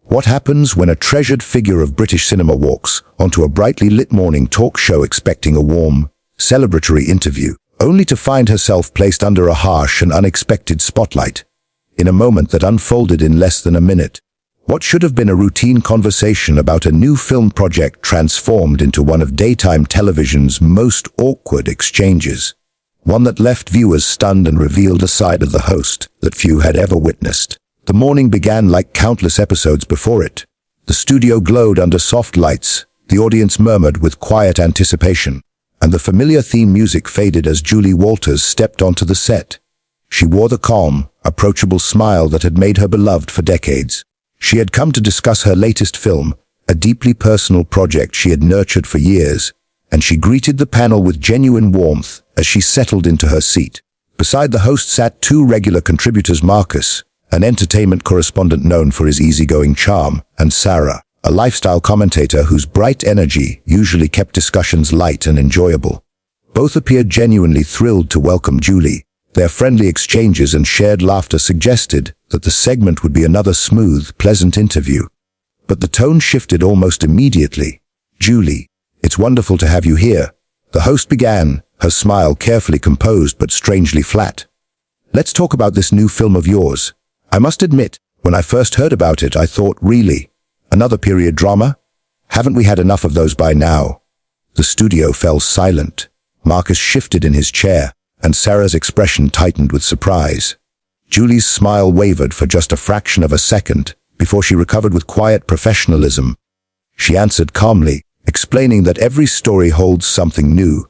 What happens when a treasured figure of British cinema walks onto a brightly lit morning talk show expecting a warm, celebratory interview, only to find herself placed under a harsh and unexpected spotlight, in a moment that unfolded in less than a minute? What should have been a routine conversation about a new film project transformed into one of daytime television's most awkward exchanges. One that left viewers stunned and revealed a side of the host that few had ever witnessed. The morning began like countless episodes before it. The studio glowed under soft lights, the audience murmured with quiet anticipation, and the familiar theme music faded as Julie Walters stepped onto the set. She wore the calm, approachable smile that had made her beloved for decades. She had come to discuss her latest film, a deeply personal project she had nurtured for years, and she greeted the panel with genuine warmth as she settled into her seat. Beside the host sat two regular contributors, Marcus, an entertainment correspondent known for his easygoing charm, and Sarah, a lifestyle commentator whose bright energy usually kept discussions light and enjoyable. Both appeared genuinely thrilled to welcome Julie. Their friendly exchanges and shared laughter suggested that the segment would be another smooth, pleasant interview. But the tone shifted almost immediately. "Julie, it's wonderful to have you here," the host began, her smile carefully composed but strangely flat. "Let's talk about this new film of yours. I must admit, when I first heard about it, I thought, really? Another period drama? Haven't we had enough of those by now?" The studio fell silent. Marcus shifted in his chair, and Sarah's expression tightened with surprise. Julie's smile wavered for just a fraction of a second before she recovered with quiet professionalism. She answered calmly, explaining that every story holds something new,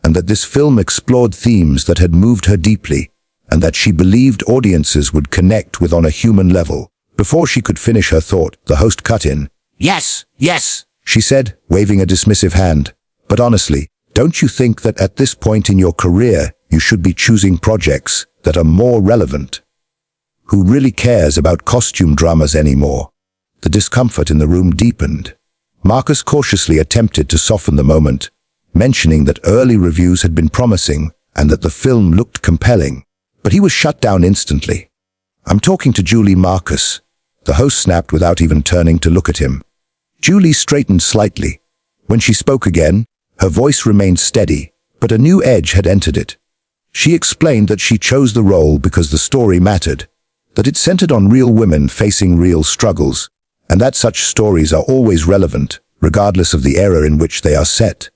and that this film explored themes that had moved her deeply, and that she believed audiences would connect with on a human level. Before she could finish her thought, the host cut in. "Yes, yes," she said, waving a dismissive hand. "But honestly, don't you think that at this point in your career, you should be choosing projects that are more relevant? Who really cares about costume dramas anymore?" The discomfort in the room deepened. Marcus cautiously attempted to soften the moment, mentioning that early reviews had been promising and that the film looked compelling. But he was shut down instantly. "I'm talking to Julie, Marcus," the host snapped without even turning to look at him. Julie straightened slightly. When she spoke again, her voice remained steady, but a new edge had entered it. She explained that she chose the role because the story mattered, that it centered on real women facing real struggles, and that such stories are always relevant, regardless of the era in which they are set.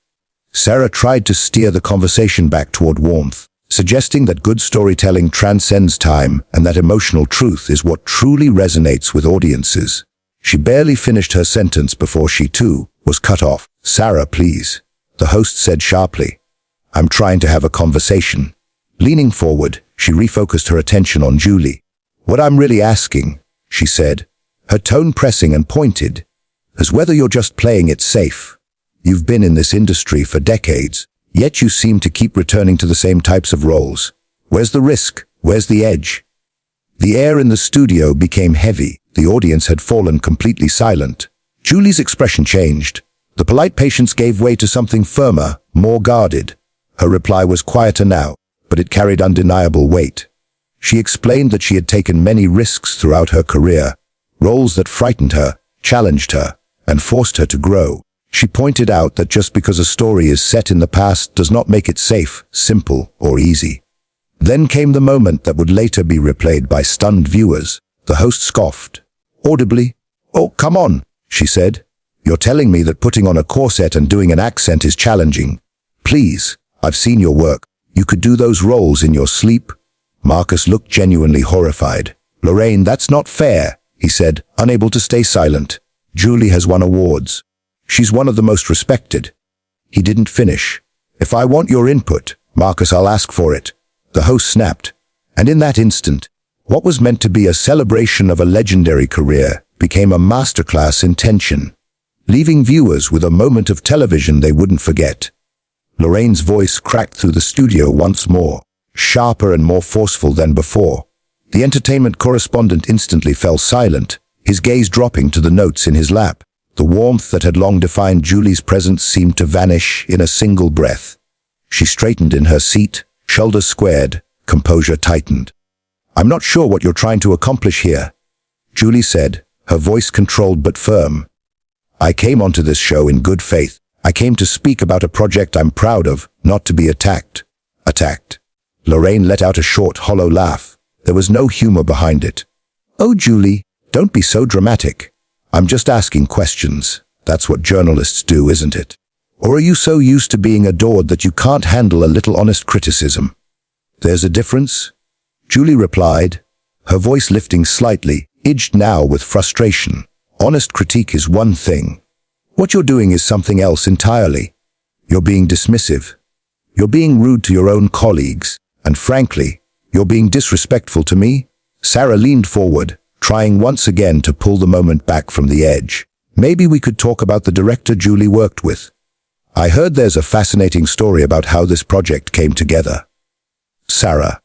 Sarah tried to steer the conversation back toward warmth, suggesting that good storytelling transcends time and that emotional truth is what truly resonates with audiences. She barely finished her sentence before she, too, was cut off. "Sarah, please," the host said sharply. "I'm trying to have a conversation." Leaning forward, she refocused her attention on Julie. "What I'm really asking," she said, her tone pressing and pointed, "is whether you're just playing it safe. You've been in this industry for decades, yet you seem to keep returning to the same types of roles. Where's the risk? Where's the edge?" The air in the studio became heavy. The audience had fallen completely silent. Julie's expression changed. The polite patience gave way to something firmer, more guarded. Her reply was quieter now, but it carried undeniable weight. She explained that she had taken many risks throughout her career, roles that frightened her, challenged her, and forced her to grow. She pointed out that just because a story is set in the past does not make it safe, simple, or easy. Then came the moment that would later be replayed by stunned viewers. The host scoffed. Audibly, "Oh, come on," she said. "You're telling me that putting on a corset and doing an accent is challenging? Please, I've seen your work. You could do those roles in your sleep." Marcus looked genuinely horrified. "Lorraine, that's not fair," he said, unable to stay silent. "Julie has won awards. She's one of the most respected." He didn't finish. "If I want your input, Marcus, I'll ask for it," the host snapped. And in that instant, what was meant to be a celebration of a legendary career became a masterclass in tension, leaving viewers with a moment of television they wouldn't forget. Lorraine's voice cracked through the studio once more, sharper and more forceful than before. The entertainment correspondent instantly fell silent, his gaze dropping to the notes in his lap. The warmth that had long defined Julie's presence seemed to vanish in a single breath. She straightened in her seat, shoulders squared, composure tightened. "I'm not sure what you're trying to accomplish here," Julie said, her voice controlled but firm. I came onto this show in good faith. I came to speak about a project I'm proud of, not to be attacked. Attacked? Lorraine let out a short, hollow laugh. There was no humor behind it. Oh, Julie, don't be so dramatic. I'm just asking questions. That's what journalists do, isn't it? Or are you so used to being adored that you can't handle a little honest criticism? There's a difference, Julie replied, her voice lifting slightly, edged now with frustration. Honest critique is one thing. What you're doing is something else entirely. You're being dismissive. You're being rude to your own colleagues. And frankly, you're being disrespectful to me. Sarah leaned forward, trying once again to pull the moment back from the edge. Maybe we could talk about the director Julie worked with. I heard there's a fascinating story about how this project came together. Sarah.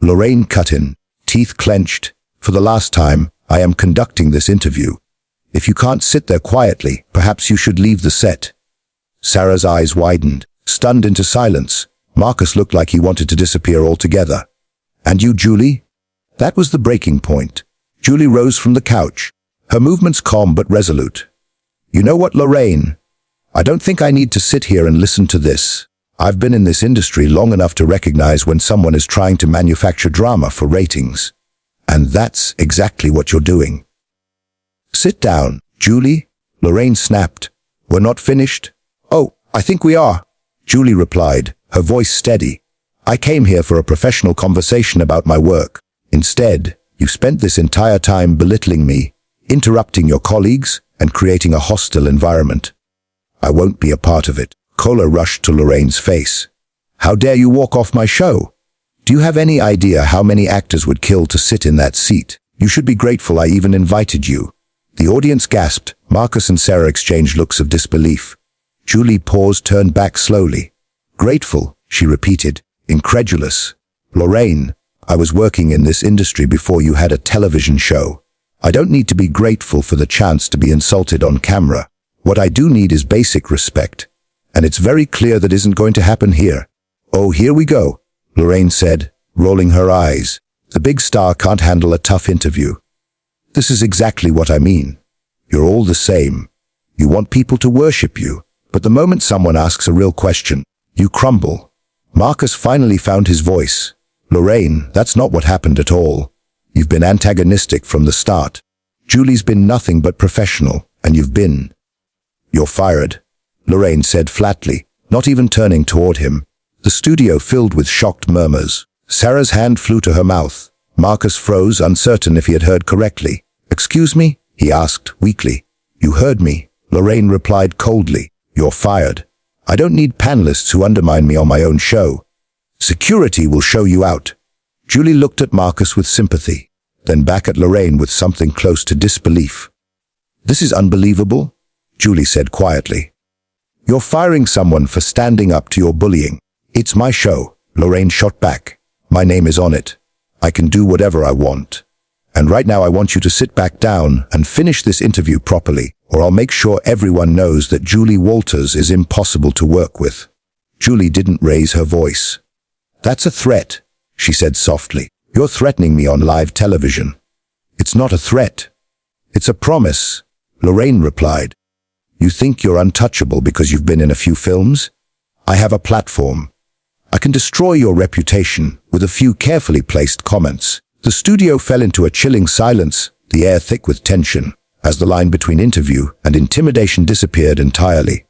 Lorraine cut in, teeth clenched. For the last time, I am conducting this interview. If you can't sit there quietly, perhaps you should leave the set. Sarah's eyes widened, stunned into silence. Marcus looked like he wanted to disappear altogether. And you, Julie? That was the breaking point. Julie rose from the couch, her movements calm but resolute. You know what, Lorraine? I don't think I need to sit here and listen to this. I've been in this industry long enough to recognize when someone is trying to manufacture drama for ratings. And that's exactly what you're doing. Sit down, Julie, Lorraine snapped. We're not finished? Oh, I think we are, Julie replied, her voice steady. I came here for a professional conversation about my work. Instead, you spent this entire time belittling me, interrupting your colleagues, and creating a hostile environment. I won't be a part of it. Color rushed to Lorraine's face. How dare you walk off my show? Do you have any idea how many actors would kill to sit in that seat? You should be grateful I even invited you. The audience gasped. Marcus and Sarah exchanged looks of disbelief. Julie paused, turned back slowly. Grateful, she repeated, incredulous. Lorraine, I was working in this industry before you had a television show. I don't need to be grateful for the chance to be insulted on camera. What I do need is basic respect. And it's very clear that isn't going to happen here. Oh, here we go, Lorraine said, rolling her eyes. The big star can't handle a tough interview. This is exactly what I mean. You're all the same. You want people to worship you, but the moment someone asks a real question, you crumble. Marcus finally found his voice. Lorraine, that's not what happened at all. You've been antagonistic from the start. Julie's been nothing but professional, and You're fired, Lorraine said flatly, not even turning toward him. The studio filled with shocked murmurs. Sarah's hand flew to her mouth. Marcus froze, uncertain if he had heard correctly. Excuse me? He asked, weakly. You heard me, Lorraine replied coldly. You're fired. I don't need panelists who undermine me on my own show. Security will show you out. Julie looked at Marcus with sympathy, then back at Lorraine with something close to disbelief. This is unbelievable, Julie said quietly. You're firing someone for standing up to your bullying. It's my show, Lorraine shot back. My name is on it. I can do whatever I want. And right now I want you to sit back down and finish this interview properly, or I'll make sure everyone knows that Julie Walters is impossible to work with. Julie didn't raise her voice. That's a threat, she said softly. You're threatening me on live television. It's not a threat. It's a promise, Lorraine replied. You think you're untouchable because you've been in a few films? I have a platform. I can destroy your reputation with a few carefully placed comments. The studio fell into a chilling silence, the air thick with tension, as the line between interview and intimidation disappeared entirely.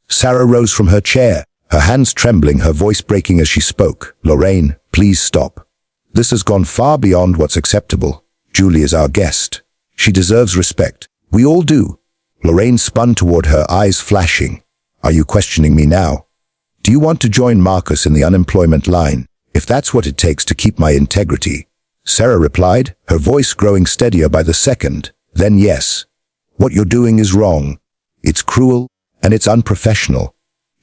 Sarah rose from her chair, her hands trembling, her voice breaking as she spoke. Lorraine, please stop. This has gone far beyond what's acceptable. Julie is our guest. She deserves respect. We all do. Lorraine spun toward her, eyes flashing. Are you questioning me now? Do you want to join Marcus in the unemployment line, if that's what it takes to keep my integrity? Sarah replied, her voice growing steadier by the second. Then yes. What you're doing is wrong. It's cruel, and it's unprofessional.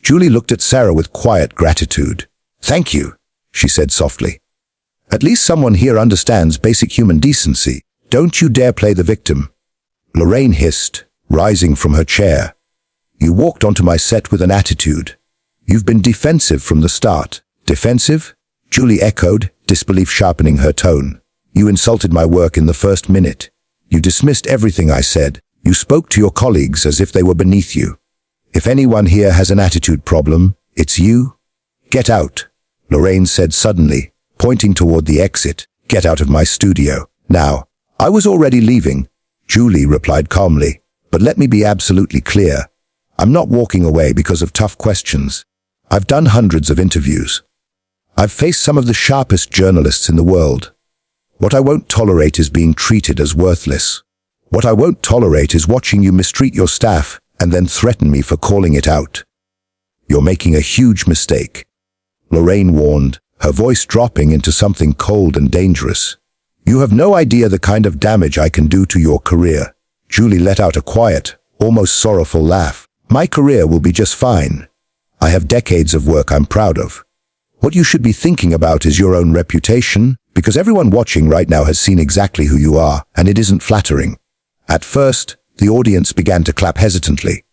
Julie looked at Sarah with quiet gratitude. Thank you, she said softly. At least someone here understands basic human decency. Don't you dare play the victim. Lorraine hissed, rising from her chair. You walked onto my set with an attitude. You've been defensive from the start. Defensive? Julie echoed, disbelief sharpening her tone. You insulted my work in the first minute. You dismissed everything I said. You spoke to your colleagues as if they were beneath you. If anyone here has an attitude problem, it's you. Get out, Lorraine said suddenly, pointing toward the exit. Get out of my studio. Now, I was already leaving, Julie replied calmly, but let me be absolutely clear. I'm not walking away because of tough questions. I've done hundreds of interviews. I've faced some of the sharpest journalists in the world. What I won't tolerate is being treated as worthless. What I won't tolerate is watching you mistreat your staff and then threaten me for calling it out. You're making a huge mistake, Lorraine warned, her voice dropping into something cold and dangerous. You have no idea the kind of damage I can do to your career. Julie let out a quiet, almost sorrowful laugh. My career will be just fine. I have decades of work I'm proud of. What you should be thinking about is your own reputation, because everyone watching right now has seen exactly who you are, and it isn't flattering. At first, the audience began to clap hesitantly.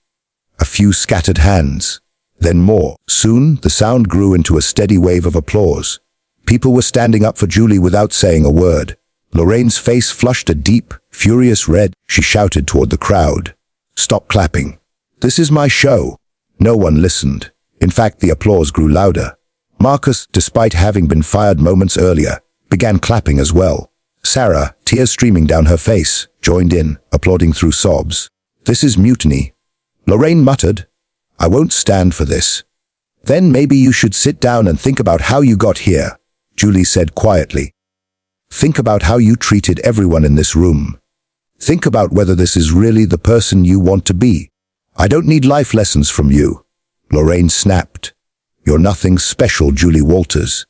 A few scattered hands. Then more. Soon, the sound grew into a steady wave of applause. People were standing up for Julie without saying a word. Lorraine's face flushed a deep, furious red. She shouted toward the crowd. Stop clapping. This is my show. No one listened. In fact, the applause grew louder. Marcus, despite having been fired moments earlier, began clapping as well. Sarah, tears streaming down her face, joined in, applauding through sobs. This is mutiny. Lorraine muttered, I won't stand for this. Then maybe you should sit down and think about how you got here, Julie said quietly. Think about how you treated everyone in this room. Think about whether this is really the person you want to be. I don't need life lessons from you, Lorraine snapped. You're nothing special, Julie Walters.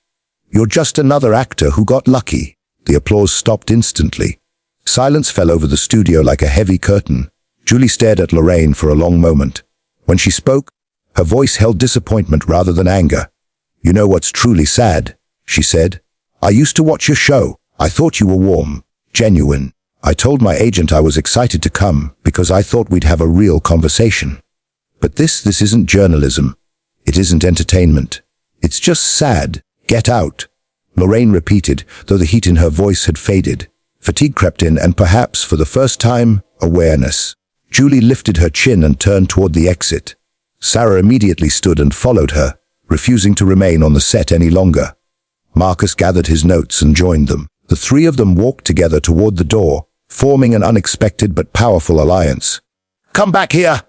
You're just another actor who got lucky. The applause stopped instantly. Silence fell over the studio like a heavy curtain. Julie stared at Lorraine for a long moment. When she spoke, her voice held disappointment rather than anger. You know what's truly sad, she said. I used to watch your show. I thought you were warm, genuine. I told my agent I was excited to come because I thought we'd have a real conversation. But this isn't journalism. It isn't entertainment. It's just sad. Get out, Lorraine repeated, though the heat in her voice had faded. Fatigue crept in and perhaps, for the first time, awareness. Julie lifted her chin and turned toward the exit. Sarah immediately stood and followed her, refusing to remain on the set any longer. Marcus gathered his notes and joined them. The three of them walked together toward the door, forming an unexpected but powerful alliance. Come back here,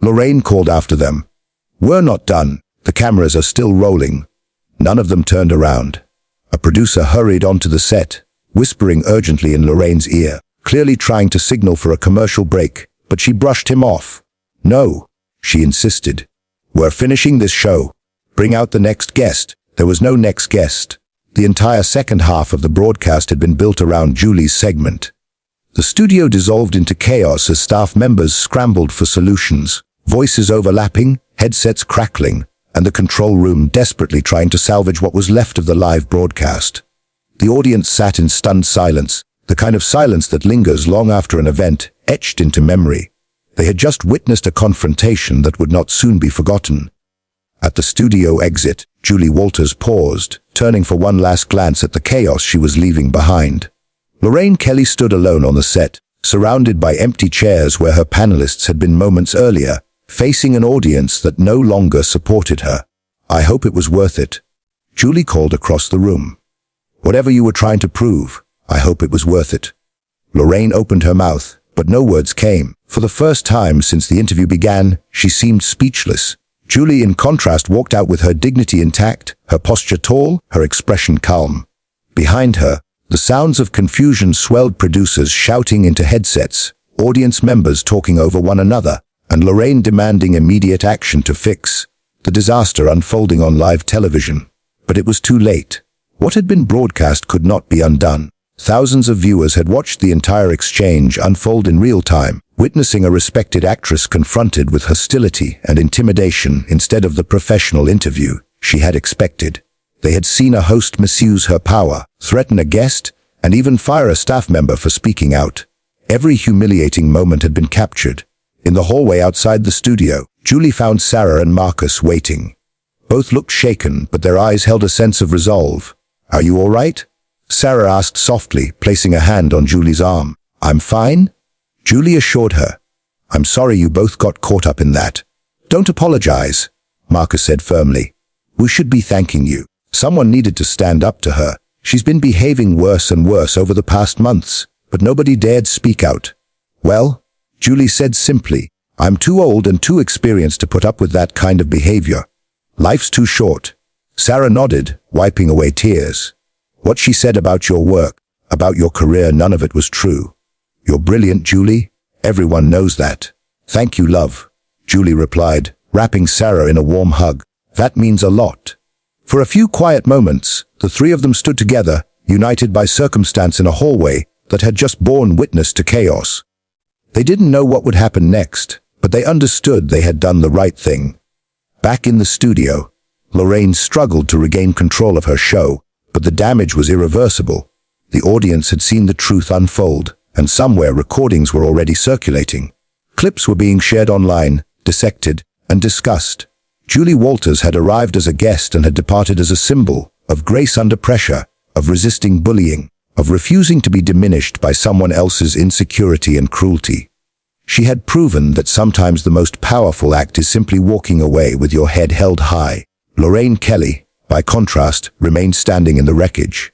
Lorraine called after them. We're not done. The cameras are still rolling. None of them turned around. A producer hurried onto the set, whispering urgently in Lorraine's ear, clearly trying to signal for a commercial break, but she brushed him off. No, she insisted. We're finishing this show. Bring out the next guest. There was no next guest. The entire second half of the broadcast had been built around Julie's segment. The studio dissolved into chaos as staff members scrambled for solutions, voices overlapping, headsets crackling, and the control room desperately trying to salvage what was left of the live broadcast. The audience sat in stunned silence, the kind of silence that lingers long after an event, etched into memory. They had just witnessed a confrontation that would not soon be forgotten. At the studio exit, Julie Walters paused, turning for one last glance at the chaos she was leaving behind. Lorraine Kelly stood alone on the set, surrounded by empty chairs where her panelists had been moments earlier, facing an audience that no longer supported her. I hope it was worth it, Julie called across the room. Whatever you were trying to prove, I hope it was worth it. Lorraine opened her mouth, but no words came. For the first time since the interview began, she seemed speechless. Julie, in contrast, walked out with her dignity intact, her posture tall, her expression calm. Behind her, the sounds of confusion swelled, producers shouting into headsets, audience members talking over one another, and Lorraine demanding immediate action to fix the disaster unfolding on live television. But it was too late. What had been broadcast could not be undone. Thousands of viewers had watched the entire exchange unfold in real time, witnessing a respected actress confronted with hostility and intimidation instead of the professional interview she had expected. They had seen a host misuse her power, threaten a guest, and even fire a staff member for speaking out. Every humiliating moment had been captured. In the hallway outside the studio, Julie found Sarah and Marcus waiting. Both looked shaken, but their eyes held a sense of resolve. Are you all right? Sarah asked softly, placing a hand on Julie's arm. "I'm fine," Julie assured her. "I'm sorry you both got caught up in that." "Don't apologize," Marcus said firmly. "We should be thanking you." Someone needed to stand up to her. She's been behaving worse and worse over the past months, but nobody dared speak out. "Well," Julie said simply, "I'm too old and too experienced to put up with that kind of behavior. Life's too short." Sarah nodded, wiping away tears. "What she said about your work, about your career, none of it was true. You're brilliant, Julie. Everyone knows that." "Thank you, love," Julie replied, wrapping Sarah in a warm hug. "That means a lot." For a few quiet moments, the three of them stood together, united by circumstance in a hallway that had just borne witness to chaos. They didn't know what would happen next, but they understood they had done the right thing. Back in the studio, Lorraine struggled to regain control of her show, but the damage was irreversible. The audience had seen the truth unfold, and somewhere recordings were already circulating. Clips were being shared online, dissected, and discussed. Julie Walters had arrived as a guest and had departed as a symbol of grace under pressure, of resisting bullying, of refusing to be diminished by someone else's insecurity and cruelty. She had proven that sometimes the most powerful act is simply walking away with your head held high. Lorraine Kelly, by contrast, remained standing in the wreckage.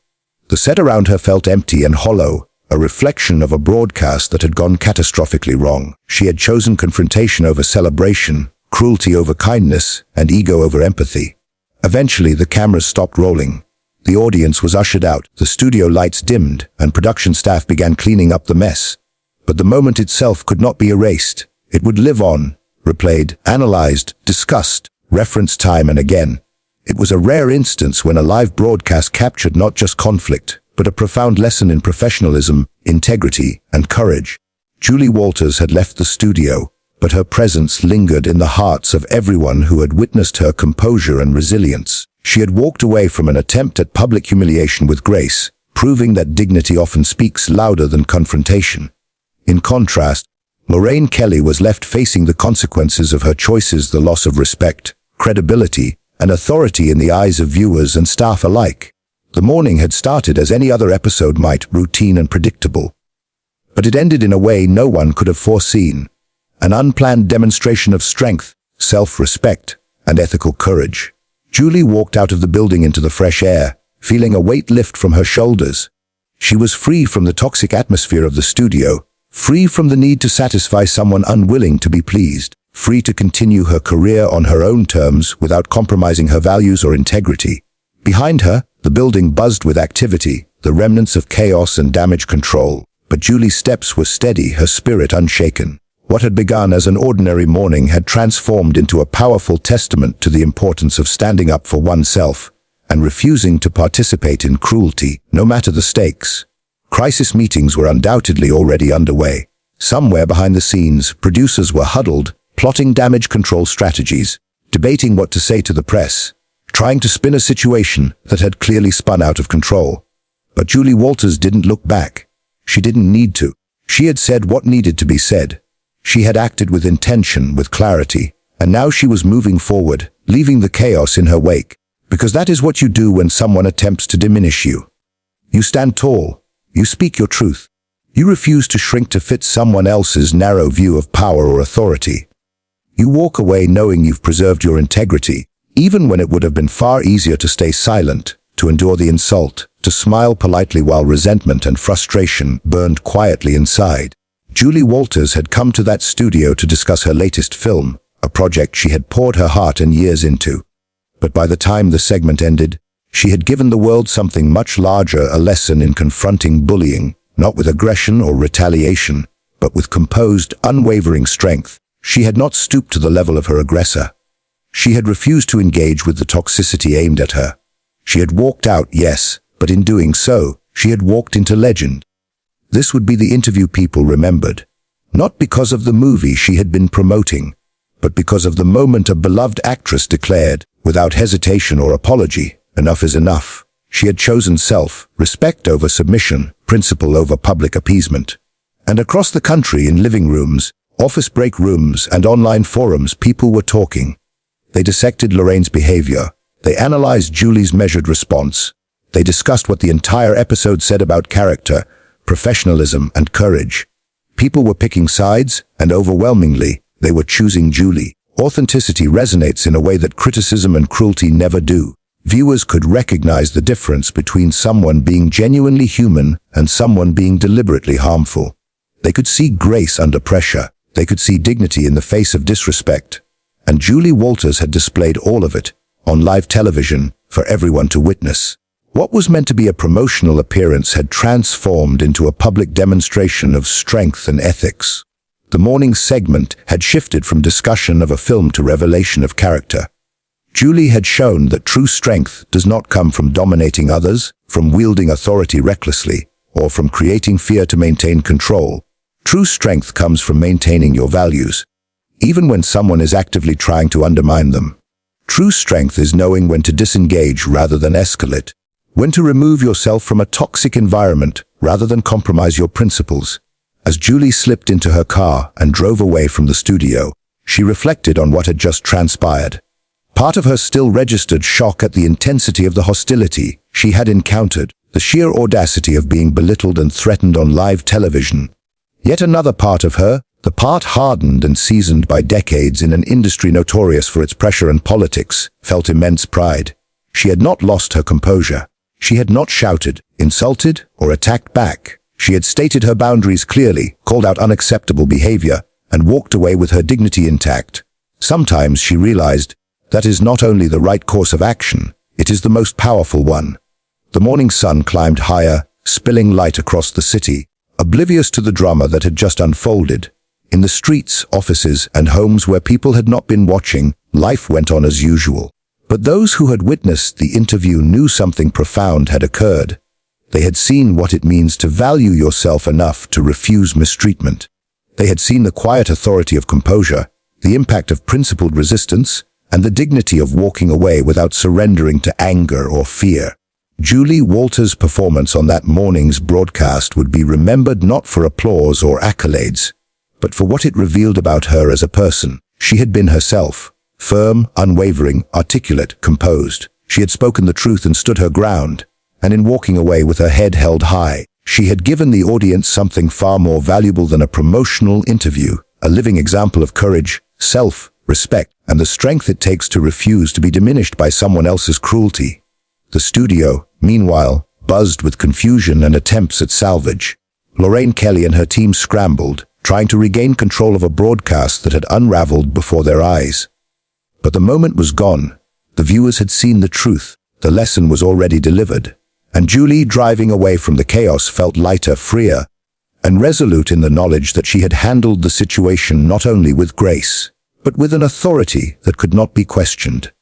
The set around her felt empty and hollow, a reflection of a broadcast that had gone catastrophically wrong. She had chosen confrontation over celebration, cruelty over kindness, and ego over empathy. Eventually, the cameras stopped rolling. The audience was ushered out, the studio lights dimmed, and production staff began cleaning up the mess. But the moment itself could not be erased. It would live on, replayed, analyzed, discussed, referenced time and again. It was a rare instance when a live broadcast captured not just conflict, but a profound lesson in professionalism, integrity, and courage. Julie Walters had left the studio, but her presence lingered in the hearts of everyone who had witnessed her composure and resilience. She had walked away from an attempt at public humiliation with grace, proving that dignity often speaks louder than confrontation. In contrast, Lorraine Kelly was left facing the consequences of her choices, the loss of respect, credibility, and authority in the eyes of viewers and staff alike. The morning had started as any other episode might, routine and predictable. But it ended in a way no one could have foreseen. An unplanned demonstration of strength, self-respect, and ethical courage. Julie walked out of the building into the fresh air, feeling a weight lift from her shoulders. She was free from the toxic atmosphere of the studio, free from the need to satisfy someone unwilling to be pleased, free to continue her career on her own terms without compromising her values or integrity. Behind her, the building buzzed with activity, the remnants of chaos and damage control. But Julie's steps were steady, her spirit unshaken. What had begun as an ordinary morning had transformed into a powerful testament to the importance of standing up for oneself and refusing to participate in cruelty, no matter the stakes. Crisis meetings were undoubtedly already underway. Somewhere behind the scenes, producers were huddled, plotting damage control strategies, debating what to say to the press, trying to spin a situation that had clearly spun out of control. But Julie Walters didn't look back. She didn't need to. She had said what needed to be said. She had acted with intention, with clarity, and now she was moving forward, leaving the chaos in her wake. Because that is what you do when someone attempts to diminish you. You stand tall. You speak your truth. You refuse to shrink to fit someone else's narrow view of power or authority. You walk away knowing you've preserved your integrity, even when it would have been far easier to stay silent, to endure the insult, to smile politely while resentment and frustration burned quietly inside. Julie Walters had come to that studio to discuss her latest film, a project she had poured her heart and years into. But by the time the segment ended, she had given the world something much larger, a lesson in confronting bullying, not with aggression or retaliation, but with composed, unwavering strength. She had not stooped to the level of her aggressor. She had refused to engage with the toxicity aimed at her. She had walked out, yes, but in doing so, she had walked into legend. This would be the interview people remembered, not because of the movie she had been promoting, but because of the moment a beloved actress declared, without hesitation or apology, enough is enough. She had chosen self-respect over submission, principle over public appeasement. And across the country, in living rooms, office break rooms, and online forums, people were talking. They dissected Lorraine's behavior. They analyzed Julie's measured response. They discussed what the entire episode said about character, professionalism, and courage. People were picking sides, and overwhelmingly, they were choosing Julie. Authenticity resonates in a way that criticism and cruelty never do. Viewers could recognize the difference between someone being genuinely human and someone being deliberately harmful. They could see grace under pressure. They could see dignity in the face of disrespect. And Julie Walters had displayed all of it, on live television, for everyone to witness. What was meant to be a promotional appearance had transformed into a public demonstration of strength and ethics. The morning segment had shifted from discussion of a film to revelation of character. Julie had shown that true strength does not come from dominating others, from wielding authority recklessly, or from creating fear to maintain control. True strength comes from maintaining your values, even when someone is actively trying to undermine them. True strength is knowing when to disengage rather than escalate, when to remove yourself from a toxic environment rather than compromise your principles. As Julie slipped into her car and drove away from the studio, she reflected on what had just transpired. Part of her still registered shock at the intensity of the hostility she had encountered, the sheer audacity of being belittled and threatened on live television. Yet another part of her, the part hardened and seasoned by decades in an industry notorious for its pressure and politics, felt immense pride. She had not lost her composure. She had not shouted, insulted, or attacked back. She had stated her boundaries clearly, called out unacceptable behavior, and walked away with her dignity intact. Sometimes she realized that is not only the right course of action, it is the most powerful one. The morning sun climbed higher, spilling light across the city, oblivious to the drama that had just unfolded. In the streets, offices, and homes where people had not been watching, life went on as usual. But those who had witnessed the interview knew something profound had occurred. They had seen what it means to value yourself enough to refuse mistreatment. They had seen the quiet authority of composure, the impact of principled resistance, and the dignity of walking away without surrendering to anger or fear. Julie Walters' performance on that morning's broadcast would be remembered not for applause or accolades, but for what it revealed about her as a person. She had been herself, firm, unwavering, articulate, composed. She had spoken the truth and stood her ground, and in walking away with her head held high, she had given the audience something far more valuable than a promotional interview, a living example of courage, self-respect, and the strength it takes to refuse to be diminished by someone else's cruelty. The studio, meanwhile, buzzed with confusion and attempts at salvage. Lorraine Kelly and her team scrambled, trying to regain control of a broadcast that had unraveled before their eyes. But the moment was gone. The viewers had seen the truth. The lesson was already delivered. And Julie, driving away from the chaos, felt lighter, freer, and resolute in the knowledge that she had handled the situation not only with grace, but with an authority that could not be questioned.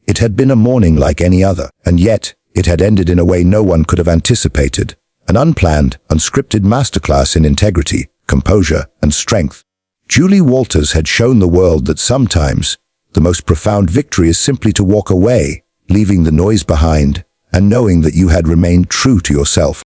It had been a morning like any other, and yet it had ended in a way no one could have anticipated. An unplanned, unscripted masterclass in integrity, composure, and strength. Julie Walters had shown the world that sometimes the most profound victory is simply to walk away, leaving the noise behind, and knowing that you had remained true to yourself.